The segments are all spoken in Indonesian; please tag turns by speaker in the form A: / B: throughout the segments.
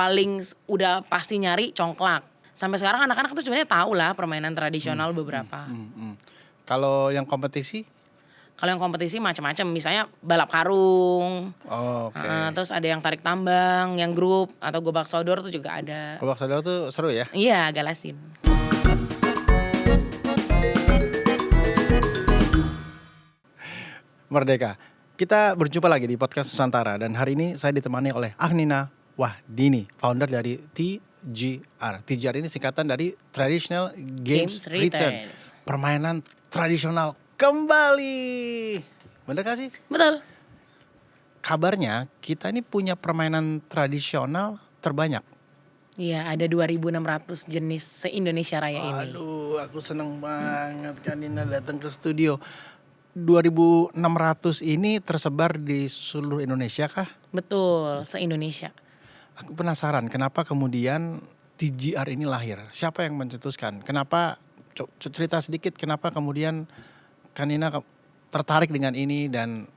A: paling udah pasti nyari congklak. Sampai sekarang anak-anak tuh sebenarnya tahu lah permainan tradisional beberapa.
B: Kalau yang kompetisi?
A: Kalau yang kompetisi macam-macam, misalnya balap karung,
B: Oke.
A: terus ada yang tarik tambang, yang grup atau gobak sodor tuh juga ada.
B: Gobak sodor tuh seru ya?
A: Iya, galasin.
B: Merdeka. Kita berjumpa lagi di podcast Nusantara dan hari ini saya ditemani oleh Aghnina Wahdini, founder dari TGR. TGR ini singkatan dari Traditional Games Return. Permainan tradisional kembali. Bener gak sih?
A: Betul.
B: Kabarnya kita ini punya permainan tradisional terbanyak.
A: Iya, ada 2.600 jenis se-Indonesia Raya ini.
B: Aduh, aku seneng banget kan Nina datang ke studio. 2.600 ini tersebar di seluruh Indonesia kah?
A: Betul, se-Indonesia.
B: Aku penasaran kenapa kemudian TGR ini lahir. Siapa yang mencetuskan? Kenapa, cerita sedikit kenapa kemudian Kanina tertarik dengan ini dan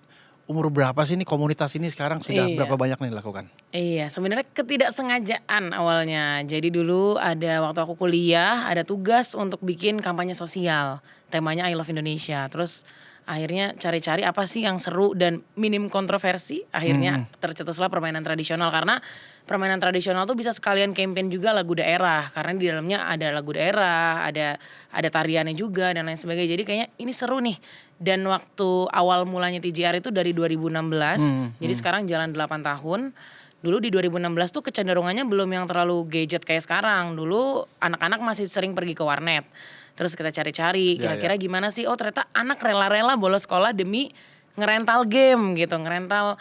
B: umur berapa sih ini komunitas ini sekarang sudah berapa banyak nih dilakukan?
A: Iya, sebenarnya ketidaksengajaan awalnya. Jadi dulu ada waktu aku kuliah, ada tugas untuk bikin kampanye sosial. Temanya I Love Indonesia. Terus akhirnya cari-cari apa sih yang seru dan minim kontroversi. Akhirnya tercetuslah permainan tradisional. Karena permainan tradisional tuh bisa sekalian campaign juga lagu daerah. Karena di dalamnya ada lagu daerah, ada tariannya juga dan lain sebagainya. Jadi kayaknya ini seru nih. Dan waktu awal mulanya TGR itu dari 2016. Jadi sekarang jalan 8 tahun. Dulu di 2016 tuh kecenderungannya belum yang terlalu gadget kayak sekarang. Dulu anak-anak masih sering pergi ke warnet. Terus kita cari-cari kira-kira gimana sih, oh ternyata anak rela-rela bolos sekolah demi ngerental game gitu, ngerental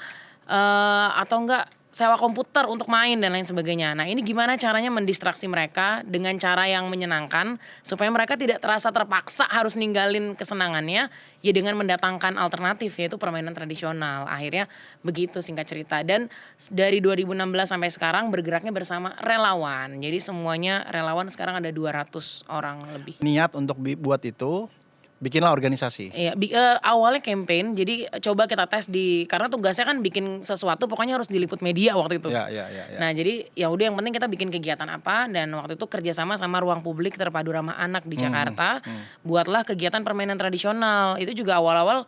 A: atau enggak sewa komputer untuk main dan lain sebagainya. Nah ini gimana caranya mendistraksi mereka dengan cara yang menyenangkan supaya mereka tidak terasa terpaksa harus ninggalin kesenangannya ya dengan mendatangkan alternatif yaitu permainan tradisional. Akhirnya begitu singkat cerita dan dari 2016 sampai sekarang bergeraknya bersama relawan. Jadi semuanya relawan sekarang ada 200 orang lebih.
B: Niat untuk buat itu bikinlah organisasi.
A: Iya, awalnya campaign, jadi coba kita tes karena tugasnya kan bikin sesuatu pokoknya harus diliput media waktu itu.
B: Ya.
A: Nah jadi ya udah yang penting kita bikin kegiatan apa dan waktu itu kerjasama sama Ruang Publik Terpadu Ramah Anak di Jakarta, buatlah kegiatan permainan tradisional. Itu juga awal-awal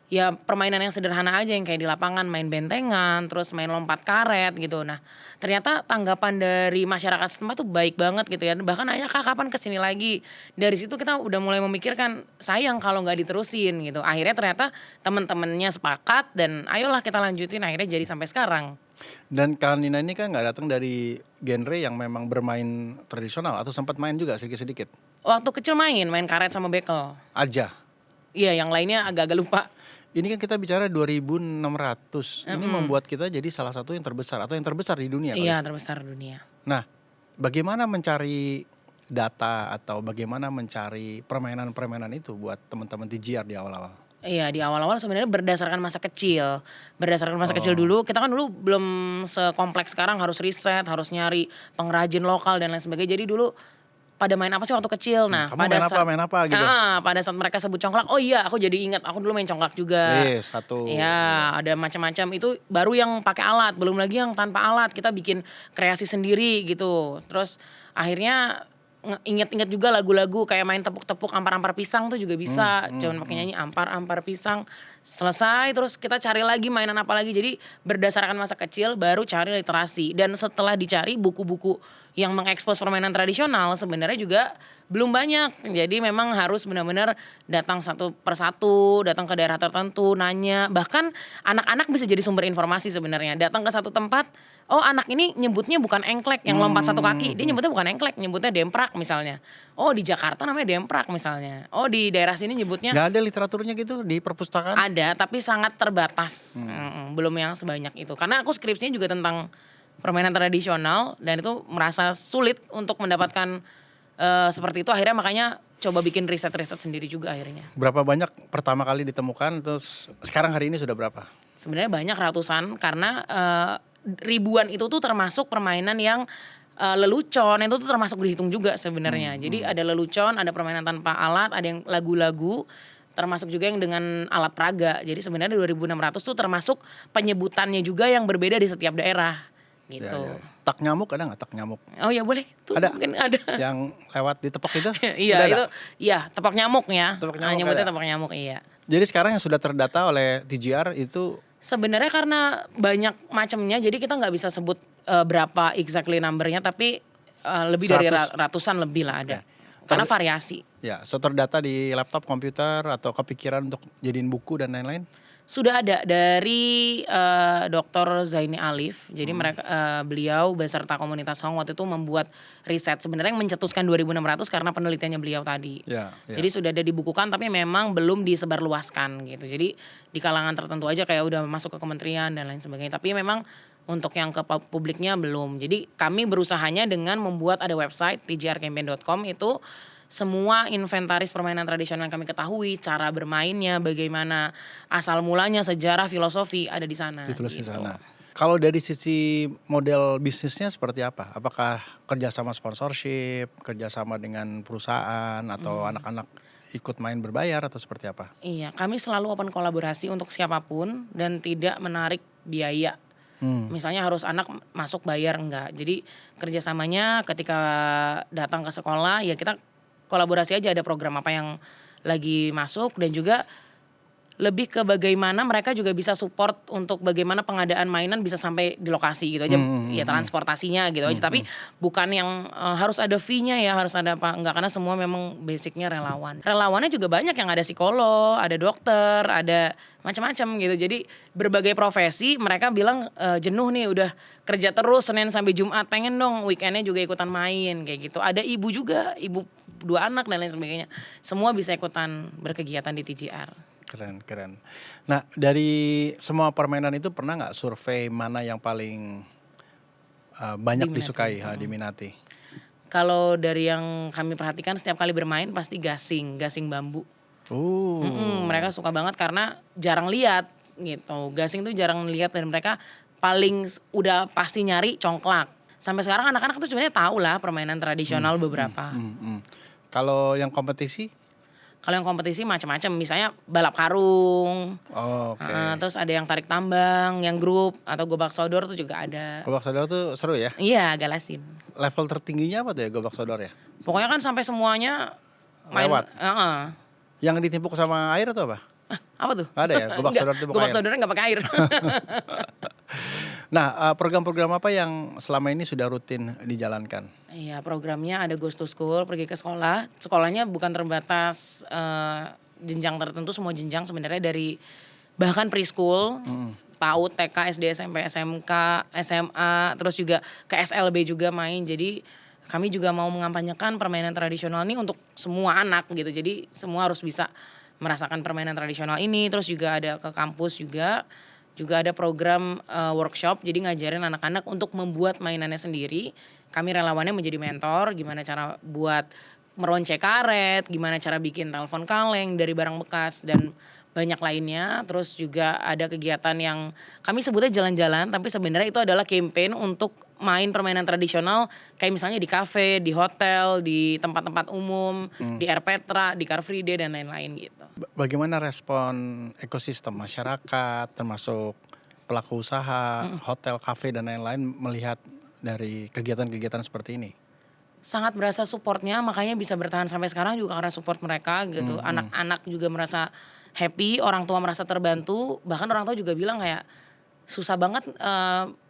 A: ya permainan yang sederhana aja yang kayak di lapangan main bentengan, terus main lompat karet gitu. Nah ternyata tanggapan dari masyarakat setempat tuh baik banget gitu ya. Bahkan nanya kak kapan kesini lagi. Dari situ kita udah mulai memikirkan sayang kalau nggak diterusin gitu. Akhirnya ternyata teman-temannya sepakat dan ayolah kita lanjutin akhirnya jadi sampai sekarang.
B: Dan Kanina ini kan nggak datang dari genre yang memang bermain tradisional atau sempat main juga sedikit-sedikit?
A: Waktu kecil main karet sama bekel.
B: Aja?
A: Iya yang lainnya agak-agak lupa.
B: Ini kan kita bicara 2.600. Ini membuat kita jadi salah satu yang terbesar atau yang terbesar di dunia.
A: Iya, terbesar dunia.
B: Nah, bagaimana mencari data atau bagaimana mencari permainan-permainan itu buat teman-teman TGR di awal-awal?
A: Iya, di awal-awal sebenarnya berdasarkan masa kecil. Berdasarkan masa kecil dulu, kita kan dulu belum sekompleks sekarang harus riset, harus nyari pengrajin lokal dan lain sebagainya. Jadi dulu pada main apa sih waktu kecil? Nah,
B: kamu main apa gitu?
A: Pada saat mereka sebut congklak, oh iya aku jadi ingat aku dulu main congklak juga.
B: Satu.
A: Ya, ada macam-macam itu baru yang pakai alat, belum lagi yang tanpa alat. Kita bikin kreasi sendiri gitu. Terus akhirnya inget-inget juga lagu-lagu kayak main tepuk-tepuk ampar-ampar pisang tuh juga bisa. Cuman pakai nyanyi ampar-ampar pisang. Selesai terus kita cari lagi mainan apa lagi. Jadi berdasarkan masa kecil baru cari literasi. Dan setelah dicari buku-buku yang mengekspos permainan tradisional sebenarnya juga belum banyak. Jadi memang harus benar-benar datang satu persatu, datang ke daerah tertentu, nanya. Bahkan anak-anak bisa jadi sumber informasi sebenarnya. Datang ke satu tempat, oh anak ini nyebutnya bukan engklek yang lompat satu kaki. Dia nyebutnya bukan engklek, nyebutnya demprak misalnya. Oh di Jakarta namanya demprak misalnya. Oh di daerah sini nyebutnya.
B: Gak ada literaturnya gitu di perpustakaan?
A: Ada, tapi sangat terbatas. Belum yang sebanyak itu. Karena aku skripsinya juga tentang permainan tradisional dan itu merasa sulit untuk mendapatkan seperti itu. Akhirnya makanya coba bikin riset-riset sendiri juga akhirnya.
B: Berapa banyak pertama kali ditemukan terus sekarang hari ini sudah berapa?
A: Sebenarnya banyak ratusan karena ribuan itu tuh termasuk permainan yang lelucon itu tuh termasuk dihitung juga sebenarnya. Jadi ada lelucon, ada permainan tanpa alat, ada yang lagu-lagu, termasuk juga yang dengan alat peraga. Jadi sebenarnya 2.600 tuh termasuk penyebutannya juga yang berbeda di setiap daerah. gitu.
B: Ya. Tak nyamuk ada nggak tak nyamuk?
A: Oh ya boleh, tuh
B: Ada?
A: mungkin ada.
B: Yang lewat di tepok itu?
A: Iya
B: Udah ada?
A: itu, iya tepak nyamuk ya,
B: Tepak nyamuk
A: nyebutnya
B: ada?
A: tepak nyamuk, iya.
B: Jadi sekarang yang sudah terdata oleh TJR itu
A: Sebenarnya karena banyak macamnya, jadi kita nggak bisa sebut berapa exactly number-nya, tapi lebih dari
B: 100?
A: ratusan lebih lah ada.
B: Oke.
A: Karena variasi.
B: Ya, so terdata di laptop, komputer, atau kepikiran untuk jadiin buku dan lain-lain?
A: Sudah ada dari Dr. Zaini Alif. Jadi mereka beliau beserta komunitas Hong waktu itu membuat riset sebenarnya yang mencetuskan 2.600 karena penelitiannya beliau tadi.
B: Ya.
A: Jadi sudah ada dibukukan tapi memang belum disebarluaskan gitu. Jadi di kalangan tertentu aja kayak udah masuk ke kementerian dan lain sebagainya. Tapi memang untuk yang ke publiknya belum. Jadi kami berusahanya dengan membuat ada website tjrcampaign.com itu semua inventaris permainan tradisional yang kami ketahui, cara bermainnya, bagaimana asal mulanya, sejarah, filosofi ada di sana.
B: Ditulis di
A: gitu.
B: sana. Kalau dari sisi model bisnisnya seperti apa? Apakah kerjasama sponsorship, kerjasama dengan perusahaan, atau anak-anak ikut main berbayar atau seperti apa?
A: Iya, kami selalu open kolaborasi untuk siapapun dan tidak menarik biaya. Misalnya harus anak masuk bayar enggak. Jadi kerjasamanya ketika datang ke sekolah ya kita kolaborasi aja ada program apa yang lagi masuk dan juga lebih ke bagaimana mereka juga bisa support untuk bagaimana pengadaan mainan bisa sampai di lokasi gitu aja. Ya transportasinya gitu aja. Tapi bukan yang harus ada fee-nya ya, harus ada apa. Enggak, karena semua memang basicnya relawan. Relawannya juga banyak yang ada psikolog, ada dokter, ada macam-macam gitu. Jadi berbagai profesi mereka bilang jenuh nih udah kerja terus Senin sampai Jumat, pengen dong weekendnya juga ikutan main kayak gitu. Ada ibu juga, ibu 2 anak dan lain sebagainya. Semua bisa ikutan berkegiatan di TJR.
B: Keren. Nah, dari semua permainan itu pernah nggak survei mana yang paling banyak
A: Diminati.
B: disukai, diminati?
A: Kalau dari yang kami perhatikan setiap kali bermain pasti gasing bambu. Mereka suka banget karena jarang lihat gitu. Gasing tuh jarang lihat dan mereka paling udah pasti nyari congklak. Sampai sekarang anak-anak tuh sebenarnya tahu lah permainan tradisional beberapa.
B: Kalau yang kompetisi?
A: Kalau yang kompetisi macam-macam, misalnya balap karung,
B: Oke.
A: terus ada yang tarik tambang, yang grup atau gobak sodor tuh juga ada.
B: Gobak sodor tuh seru ya?
A: Iya, galasin.
B: Level tertingginya apa tuh ya gobak sodor ya?
A: Pokoknya kan sampai semuanya main.
B: Lewat? Yang ditimpuk sama air atau apa?
A: Apa tuh?
B: Nggak ada ya? Gobak
A: Nggak,
B: sodor timpuk
A: gobak
B: air?
A: sodornya nggak pakai air.
B: Nah, program-program apa yang selama ini sudah rutin dijalankan?
A: Iya, programnya ada Goes to School, pergi ke sekolah. Sekolahnya bukan terbatas jenjang tertentu, semua jenjang sebenarnya dari bahkan preschool, PAUD, TK, SD, SMP, SMK, SMA, terus juga ke SLB juga main. Jadi kami juga mau mengampanyekan permainan tradisional ini untuk semua anak gitu. Jadi semua harus bisa merasakan permainan tradisional ini. Terus juga ada ke kampus juga ada program workshop, jadi ngajarin anak-anak untuk membuat mainannya sendiri. Kami relawannya menjadi mentor, gimana cara buat meronce karet, gimana cara bikin telepon kaleng dari barang bekas dan banyak lainnya. Terus juga ada kegiatan yang kami sebutnya jalan-jalan, tapi sebenarnya itu adalah campaign untuk main permainan tradisional kayak misalnya di kafe, di hotel, di tempat-tempat umum, di Air Petra, di Car Free Day dan lain-lain gitu.
B: Bagaimana respon ekosistem masyarakat, termasuk pelaku usaha, hotel, kafe dan lain-lain melihat dari kegiatan-kegiatan seperti ini?
A: Sangat berasa supportnya, makanya bisa bertahan sampai sekarang juga karena support mereka gitu. Anak-anak juga merasa happy, orang tua merasa terbantu, bahkan orang tua juga bilang kayak susah banget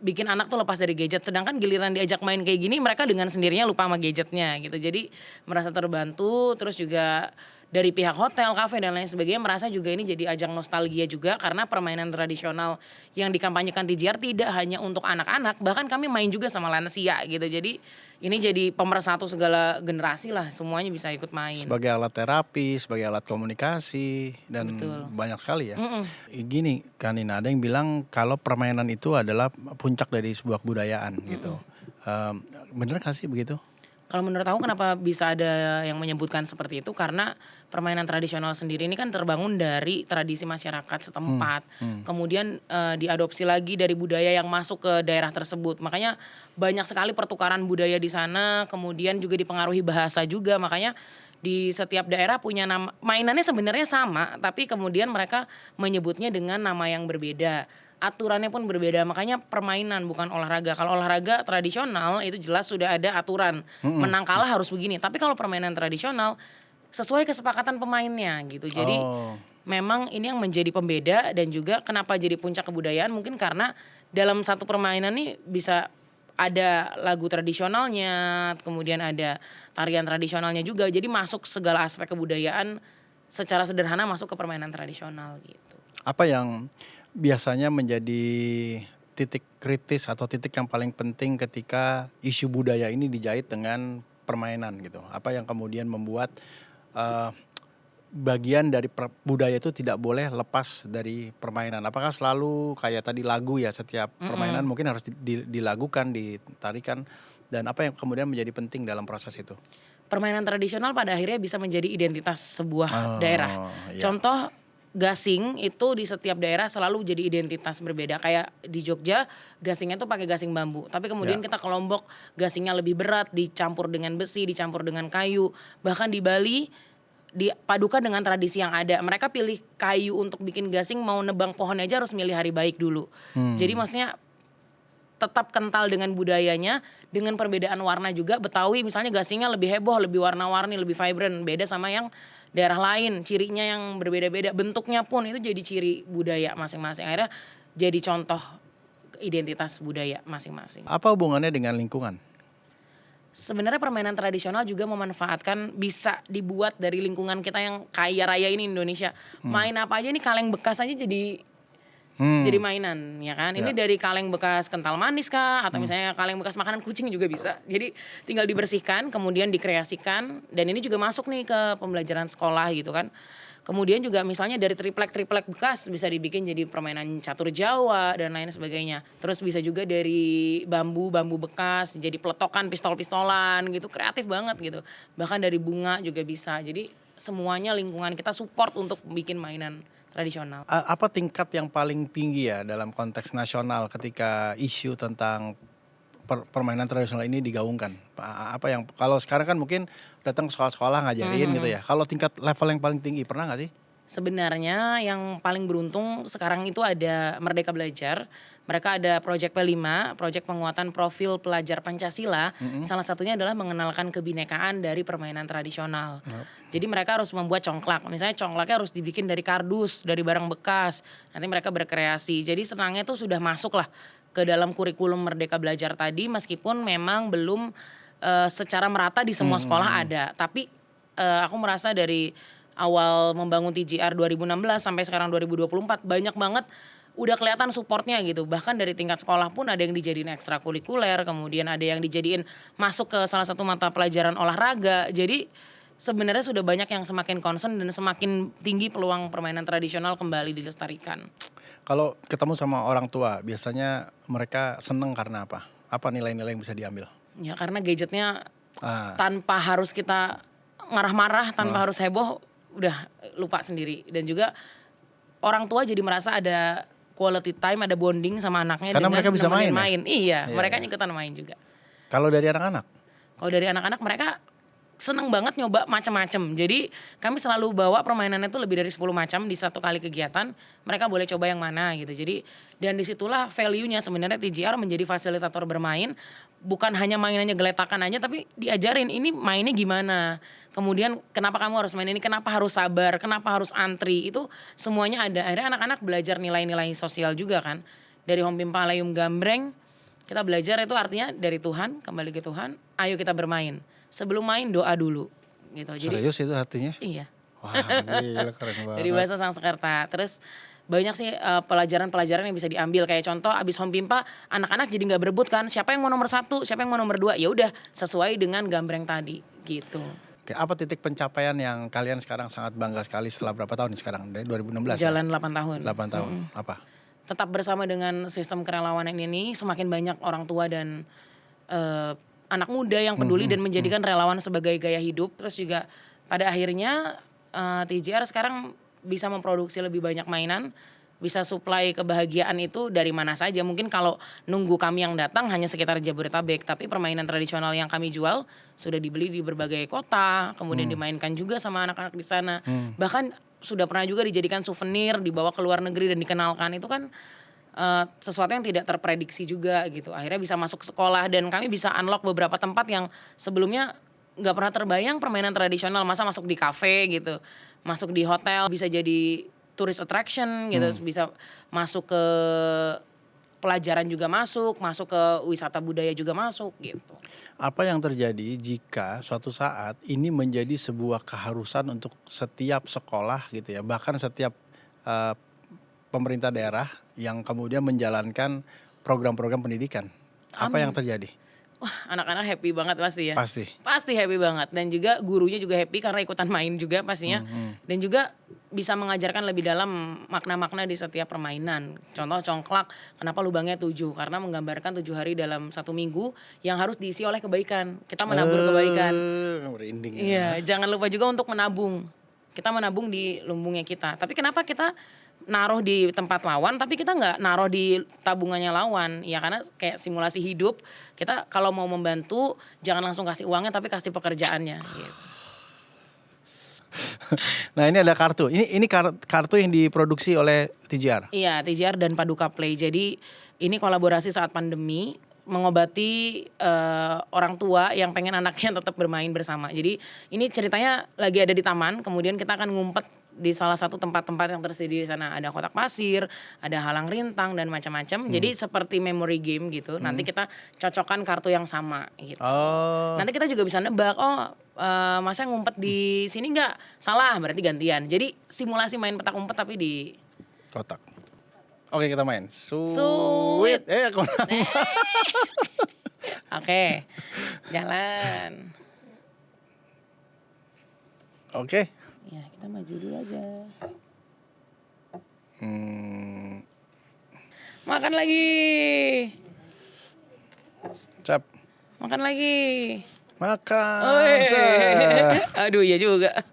A: bikin anak tuh lepas dari gadget. Sedangkan giliran diajak main kayak gini mereka dengan sendirinya lupa sama gadgetnya gitu. Jadi merasa terbantu, terus juga dari pihak hotel, kafe dan lain sebagainya merasa juga ini jadi ajang nostalgia juga karena permainan tradisional yang dikampanyekan TJR tidak hanya untuk anak-anak, bahkan kami main juga sama lansia gitu. Jadi ini jadi pemersatu segala generasi lah, semuanya bisa ikut main.
B: Sebagai alat terapi, sebagai alat komunikasi, dan
A: Betul.
B: banyak sekali ya. Gini kan Nina, ada yang bilang kalau permainan itu adalah puncak dari sebuah kebudayaan gitu. Bener gak sih begitu?
A: Kalau menurut aku kenapa bisa ada yang menyebutkan seperti itu, karena permainan tradisional sendiri ini kan terbangun dari tradisi masyarakat setempat. Kemudian diadopsi lagi dari budaya yang masuk ke daerah tersebut. Makanya banyak sekali pertukaran budaya di sana, kemudian juga dipengaruhi bahasa juga. Makanya di setiap daerah punya nama, mainannya sebenarnya sama, tapi kemudian mereka menyebutnya dengan nama yang berbeda. aturannya pun berbeda. Makanya permainan bukan olahraga. Kalau olahraga tradisional itu jelas sudah ada aturan. Menang kalah harus begini. Tapi kalau permainan tradisional sesuai kesepakatan pemainnya gitu. Jadi
B: Oh,
A: memang ini yang menjadi pembeda dan juga kenapa jadi puncak kebudayaan mungkin karena dalam satu permainan nih bisa ada lagu tradisionalnya, kemudian ada tarian tradisionalnya juga. Jadi masuk segala aspek kebudayaan secara sederhana masuk ke permainan tradisional gitu.
B: apa yang biasanya menjadi titik kritis atau titik yang paling penting ketika isu budaya ini dijait dengan permainan gitu? Apa yang kemudian membuat eh, bagian dari budaya itu tidak boleh lepas dari permainan? Apakah selalu kayak tadi lagu ya, setiap permainan
A: Mhm.
B: mungkin harus dilakukan, ditarikan, dan apa yang kemudian menjadi penting dalam proses itu?
A: Permainan tradisional pada akhirnya bisa menjadi identitas sebuah daerah.
B: Oh, iya.
A: Contoh gasing itu di setiap daerah selalu jadi identitas berbeda. Kayak di Jogja gasingnya tuh pakai gasing bambu. Tapi kemudian
B: Ya.
A: kita ke Lombok gasingnya lebih berat, dicampur dengan besi, dicampur dengan kayu. Bahkan di Bali dipadukan dengan tradisi yang ada. Mereka pilih kayu untuk bikin gasing, mau nebang pohonnya aja harus milih hari baik dulu. Jadi maksudnya tetap kental dengan budayanya, dengan perbedaan warna juga. Betawi misalnya gasingnya lebih heboh, lebih warna-warni, lebih vibrant, beda sama yang daerah lain, cirinya yang berbeda-beda, bentuknya pun itu jadi ciri budaya masing-masing. Akhirnya jadi contoh identitas budaya masing-masing.
B: Apa hubungannya dengan lingkungan?
A: Sebenarnya permainan tradisional juga memanfaatkan bisa dibuat dari lingkungan kita yang kaya raya ini Indonesia. Main apa aja nih kaleng bekas aja jadi mainan ya kan. Ini
B: Ya.
A: dari kaleng bekas kental manis kah atau misalnya kaleng bekas makanan kucing juga bisa. Jadi tinggal dibersihkan kemudian dikreasikan dan ini juga masuk nih ke pembelajaran sekolah gitu kan. Kemudian juga misalnya dari triplek bekas bisa dibikin jadi permainan catur Jawa dan lain sebagainya. Terus bisa juga dari bambu bekas jadi peletokan pistol-pistolan gitu, kreatif banget gitu. Bahkan dari bunga juga bisa. Jadi semuanya lingkungan kita support untuk bikin mainan tradisional.
B: Apa tingkat yang paling tinggi ya dalam konteks nasional ketika isu tentang permainan tradisional ini digaungkan? Apa yang kalau sekarang kan mungkin datang ke sekolah-sekolah ngajarin gitu ya. Kalau tingkat level yang paling tinggi pernah nggak sih?
A: Sebenarnya yang paling beruntung sekarang itu ada Merdeka Belajar. Mereka ada Project P5, Project Penguatan Profil Pelajar Pancasila. Salah satunya adalah mengenalkan kebinekaan dari permainan tradisional. Jadi mereka harus membuat congklak. Misalnya congklaknya harus dibikin dari kardus, dari barang bekas. Nanti mereka berkreasi. Jadi senangnya tuh sudah masuk lah ke dalam kurikulum Merdeka Belajar tadi. Meskipun memang belum secara merata di semua sekolah ada. Tapi aku merasa dari awal membangun TJR 2016 sampai sekarang 2024 banyak banget udah kelihatan supportnya gitu. Bahkan dari tingkat sekolah pun ada yang dijadiin ekstrakurikuler, kemudian ada yang dijadiin masuk ke salah satu mata pelajaran olahraga. Jadi sebenarnya sudah banyak yang semakin concern dan semakin tinggi peluang permainan tradisional kembali dilestarikan.
B: Kalau ketemu sama orang tua biasanya mereka seneng karena apa? Apa nilai-nilai yang bisa diambil?
A: Ya karena gadgetnya
B: Ah,
A: tanpa harus kita marah-marah, tanpa harus heboh, udah lupa sendiri. Dan juga orang tua jadi merasa ada quality time, ada bonding sama anaknya
B: Karena
A: dengan
B: mereka bisa
A: nemenin
B: main ya?
A: Iya,
B: Iya,
A: mereka
B: iya.
A: ikutan main juga.
B: Kalau dari anak-anak?
A: Kalau dari anak-anak mereka seneng banget nyoba macam-macam. Jadi kami selalu bawa permainannya itu lebih dari 10 macam di satu kali kegiatan. Mereka boleh coba yang mana gitu. Jadi dan disitulah value-nya sebenarnya TJR menjadi fasilitator bermain. Bukan hanya mainannya geletakan aja tapi diajarin ini mainnya gimana. Kemudian kenapa kamu harus main ini, kenapa harus sabar, kenapa harus antri. Itu semuanya ada. Akhirnya anak-anak belajar nilai-nilai sosial juga kan. Dari Hompimpa Layum Gambreng kita belajar itu artinya dari Tuhan, kembali ke Tuhan, ayo kita bermain. Sebelum main doa dulu gitu. Jadi
B: Serius itu artinya?
A: iya,
B: Wah, gila keren
A: dari
B: banget.
A: bahasa Sanskerta. Terus banyak sih pelajaran-pelajaran yang bisa diambil kayak contoh abis Hompimpa anak-anak jadi nggak berebut kan siapa yang mau nomor 1, siapa yang mau nomor 2. Ya udah sesuai dengan gambreng tadi gitu.
B: Oke, apa titik pencapaian yang kalian sekarang sangat bangga sekali setelah berapa tahun nih sekarang? Dari 2016 ya?
A: Jalan 8 tahun.
B: 8 tahun. Apa?
A: Tetap bersama dengan sistem kerelawanan ini semakin banyak orang tua dan anak muda yang peduli dan menjadikan relawan sebagai gaya hidup. Terus juga pada akhirnya TJR sekarang bisa memproduksi lebih banyak mainan, bisa supply kebahagiaan itu dari mana saja. Mungkin kalau nunggu kami yang datang hanya sekitar Jabodetabek, tapi permainan tradisional yang kami jual sudah dibeli di berbagai kota, kemudian dimainkan juga sama anak-anak di sana. Bahkan sudah pernah juga dijadikan souvenir, dibawa ke luar negeri dan dikenalkan. Itu kan sesuatu yang tidak terprediksi juga gitu. Akhirnya bisa masuk sekolah dan kami bisa unlock beberapa tempat yang sebelumnya nggak pernah terbayang permainan tradisional, masa masuk di kafe gitu, masuk di hotel, bisa jadi tourist attraction gitu, bisa masuk ke pelajaran juga masuk ke wisata budaya juga masuk gitu.
B: Apa yang terjadi jika suatu saat ini menjadi sebuah keharusan untuk setiap sekolah gitu ya, bahkan setiap eh, pemerintah daerah yang kemudian menjalankan program-program pendidikan? Apa yang
A: Amin.
B: terjadi?
A: Wah, anak-anak happy banget pasti ya.
B: Pasti.
A: Pasti happy banget dan juga gurunya juga happy karena ikutan main juga pastinya. Dan juga bisa mengajarkan lebih dalam makna-makna di setiap permainan. Contoh congklak, kenapa lubangnya 7? Karena menggambarkan 7 hari dalam 1 minggu yang harus diisi oleh kebaikan. Kita menabur kebaikan.
B: Merinding ya.
A: Iya, jangan lupa juga untuk menabung. Kita menabung di lumbungnya kita. Tapi kenapa kita naruh di tempat lawan, tapi kita nggak naruh di tabungannya lawan? Ya karena kayak simulasi hidup, kita kalau mau membantu jangan langsung kasih uangnya, tapi kasih pekerjaannya. Gitu.
B: Nah ini ada kartu. Ini kartu yang diproduksi oleh TJR.
A: Iya, TJR dan Paduka Play. Jadi ini kolaborasi saat pandemi mengobati orang tua yang pengen anaknya tetap bermain bersama. Jadi ini ceritanya lagi ada di taman, kemudian kita akan ngumpet di salah satu tempat-tempat yang tersedia di sana. Ada kotak pasir, ada halang rintang dan macam-macam. Jadi seperti memory game gitu. Nanti kita cocokkan kartu yang sama gitu.
B: Oh.
A: Nanti kita juga bisa nebak, Masnya ngumpet di sini nggak? Salah, berarti gantian. Jadi simulasi main petak umpet tapi di
B: Kotak. Oke kita main.
A: Sweet.
B: Aku menang.
A: Oke, jalan.
B: Oke.
A: Ya, kita maju dulu aja. Makan lagi.
B: Cap.
A: Makan lagi.
B: Makan.
A: Wih. Aduh, iya juga.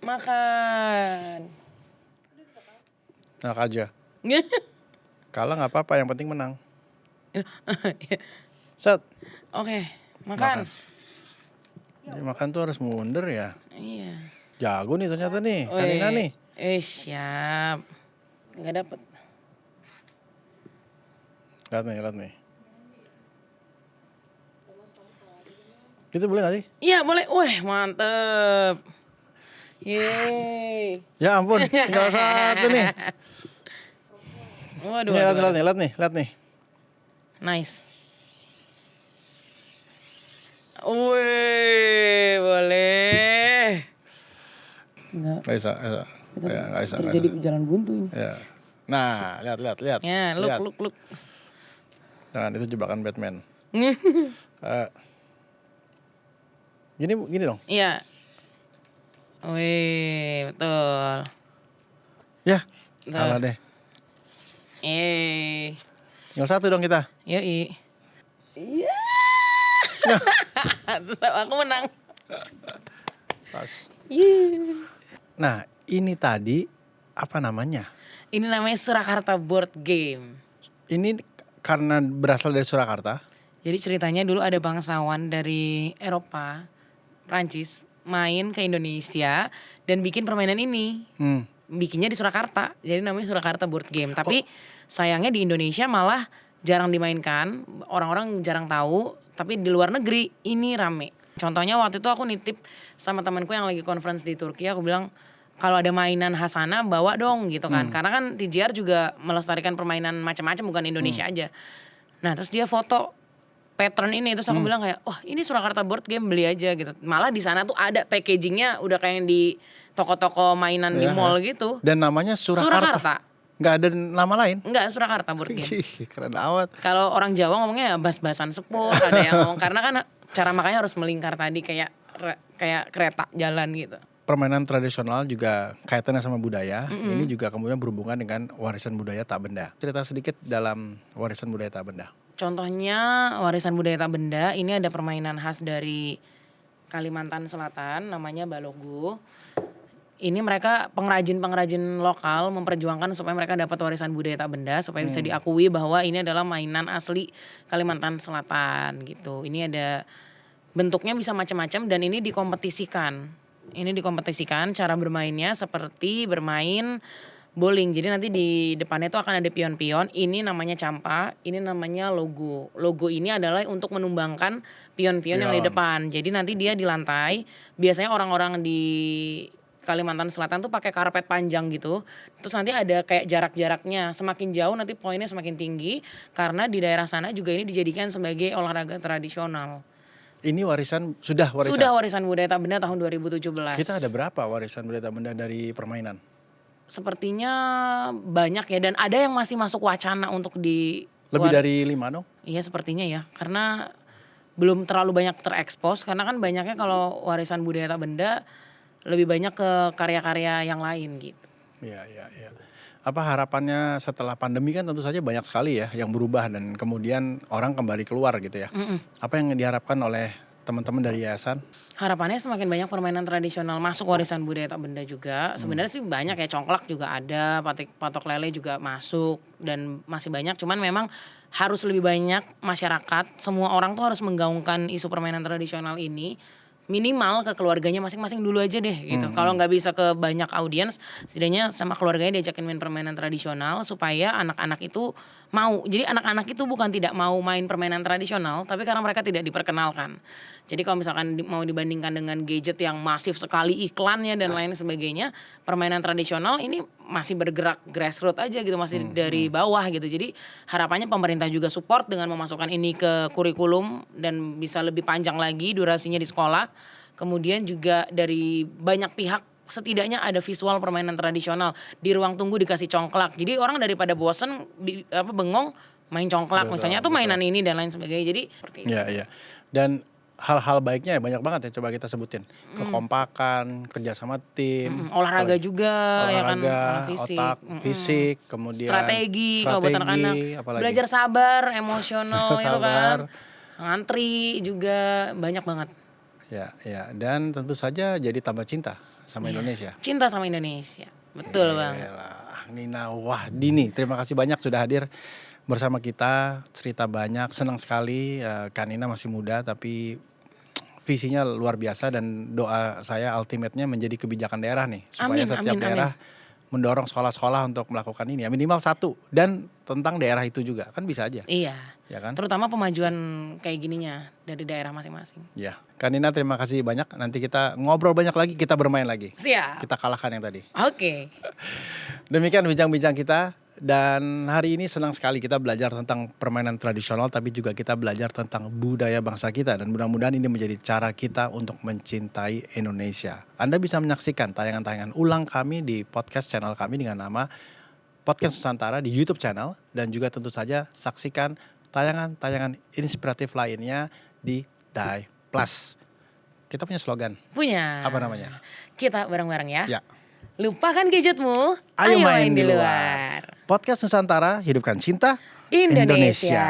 A: Makan.
B: Enak aja. Kalah nggak apa-apa, yang penting menang. Set.
A: Oke, makan.
B: Jadi makan tuh harus mundur ya.
A: Iya.
B: Jago nih ternyata nih, Kanina nih.
A: Siap. Nggak dapet.
B: Lihat nih. Itu boleh gak sih?
A: Iya boleh. Wih mantep. Yeay.
B: Ya ampun, tinggal satu nih.
A: Waduh.
B: Lihat nih.
A: Nice. Wih, boleh. Enggak.
B: Gak bisa.
A: Terjadi jalan buntu ini.
B: Ya. Nah, lihat.
A: Ya, look.
B: Jangan, itu jebakan Batman. Gini dong.
A: Iya. Wih, betul.
B: Ya, kalah deh. Tinggal satu dong kita.
A: Yoi. Iya. Tetap aku menang.
B: Pas.
A: Yeah.
B: Nah, ini tadi apa namanya?
A: Ini namanya Surakarta Board Game.
B: Ini karena berasal dari Surakarta.
A: Jadi ceritanya dulu ada bangsawan dari Eropa, Prancis, main ke Indonesia dan bikin permainan ini. Bikinnya di Surakarta, jadi namanya Surakarta Board Game. Tapi sayangnya di Indonesia malah jarang dimainkan, orang-orang jarang tahu. Tapi di luar negeri ini rame. Contohnya waktu itu aku nitip sama temanku yang lagi conference di Turki, aku bilang kalau ada mainan khas sana bawa dong gitu kan. Karena kan TJR juga melestarikan permainan macam-macam bukan Indonesia aja. Nah terus dia foto pattern ini, terus aku bilang kayak, wah ini Surakarta Board Game, beli aja gitu. Malah di sana tuh ada packagingnya udah kayak yang di toko-toko mainan di mall gitu.
B: Dan namanya Surakarta. Nggak ada nama lain?
A: Enggak, Surakarta Board Game.
B: Keren amat.
A: Kalau orang Jawa ngomongnya bas-basan sepur, ada yang ngomong karena kan cara makanya harus melingkar tadi kayak kereta jalan gitu.
B: Permainan tradisional juga kaitannya sama budaya. Ini juga kemudian berhubungan dengan warisan budaya tak benda. Cerita sedikit dalam warisan budaya tak benda.
A: Contohnya warisan budaya tak benda, ini ada permainan khas dari Kalimantan Selatan namanya Balogo. Ini mereka pengrajin-pengrajin lokal memperjuangkan supaya mereka dapat warisan budaya tak benda, supaya bisa diakui bahwa ini adalah mainan asli Kalimantan Selatan gitu. Ini ada bentuknya bisa macam-macam dan ini dikompetisikan. Cara bermainnya seperti bermain bowling. Jadi nanti di depannya itu akan ada pion-pion, ini namanya campa, ini namanya logo. Logo ini adalah untuk menumbangkan pion-pion yang di
B: Pion.
A: depan. Jadi nanti dia di lantai, biasanya orang-orang di Kalimantan Selatan tuh pakai karpet panjang gitu. Terus nanti ada kayak jarak-jaraknya, semakin jauh nanti poinnya semakin tinggi karena di daerah sana juga ini dijadikan sebagai olahraga tradisional.
B: Ini sudah
A: Sudah
B: warisan.
A: warisan budaya tak benda tahun 2017.
B: Kita ada berapa warisan budaya tak benda dari permainan?
A: Sepertinya banyak ya, dan ada yang masih masuk wacana untuk di
B: Lebih dari 5 dong?
A: Iya sepertinya ya, karena belum terlalu banyak terekspos, karena kan banyaknya kalau warisan budaya tak benda lebih banyak ke karya-karya yang lain gitu.
B: Iya, iya, iya. Apa harapannya setelah pandemi kan tentu saja banyak sekali ya yang berubah dan kemudian orang kembali keluar gitu ya. Apa yang diharapkan oleh teman-teman dari yayasan?
A: Harapannya semakin banyak permainan tradisional masuk warisan budaya tak benda juga. Sebenarnya sih banyak ya, congklak juga ada, patok lele juga masuk dan masih banyak. Cuman memang harus lebih banyak masyarakat, semua orang tuh harus menggaungkan isu permainan tradisional ini. Minimal ke keluarganya masing-masing dulu aja deh gitu. Kalau nggak bisa ke banyak audiens, setidaknya sama keluarganya diajakin main permainan tradisional supaya anak-anak itu mau. Jadi anak-anak itu bukan tidak mau main permainan tradisional, tapi karena mereka tidak diperkenalkan. Jadi kalau misalkan mau dibandingkan dengan gadget yang masif sekali iklannya dan lain sebagainya, permainan tradisional ini masih bergerak grassroots aja gitu, masih dari bawah gitu. Jadi harapannya pemerintah juga support dengan memasukkan ini ke kurikulum dan bisa lebih panjang lagi durasinya di sekolah. Kemudian juga dari banyak pihak setidaknya ada visual permainan tradisional. Di ruang tunggu dikasih congklak. Jadi orang daripada bosen bengong main congklak
B: Betul,
A: misalnya atau
B: betul.
A: mainan ini dan lain sebagainya. Jadi seperti itu.
B: Iya, iya. Dan hal-hal baiknya ya banyak banget ya, coba kita sebutin. Kekompakan, kerja sama tim,
A: Olahraga juga ya kan,
B: olahraga,
A: fisik.
B: otak, fisik, kemudian
A: Strategi kalau buat anak-anak.
B: apalagi?
A: Belajar sabar, emosional itu
B: Sabar.
A: kan. Ngantri juga banyak banget.
B: Ya, ya. Dan tentu saja jadi tambah cinta sama Indonesia.
A: Cinta sama Indonesia. Betul banget.
B: Yalah, Nina Wahdini, terima kasih banyak sudah hadir bersama kita, cerita banyak, senang sekali. Kak Nina masih muda tapi visinya luar biasa dan doa saya ultimate-nya menjadi kebijakan daerah nih, supaya
A: Amin,
B: setiap
A: amin,
B: daerah mendorong sekolah-sekolah untuk melakukan ini ya, minimal satu dan tentang daerah itu juga, kan bisa aja,
A: Iya.
B: ya kan?
A: Terutama pemajuan kayak gininya dari daerah masing-masing.
B: Ya, Kak Nina terima kasih banyak. Nanti kita ngobrol banyak lagi, kita bermain lagi.
A: Siap.
B: Kita kalahkan yang tadi.
A: Oke.
B: Demikian bincang-bincang kita. Dan hari ini senang sekali kita belajar tentang permainan tradisional, tapi juga kita belajar tentang budaya bangsa kita. Dan mudah-mudahan ini menjadi cara kita untuk mencintai Indonesia. Anda bisa menyaksikan tayangan-tayangan ulang kami di podcast channel kami dengan nama Podcast Nusantara di YouTube channel. Dan juga tentu saja saksikan tayangan-tayangan inspiratif lainnya di Dai Plus. Kita punya slogan.
A: Punya.
B: Apa namanya?
A: Kita bareng-bareng ya.
B: Ya.
A: Lupakan gadgetmu,
B: Ayo main di
A: luar.
B: Podcast Nusantara, hidupkan cinta
A: Indonesia.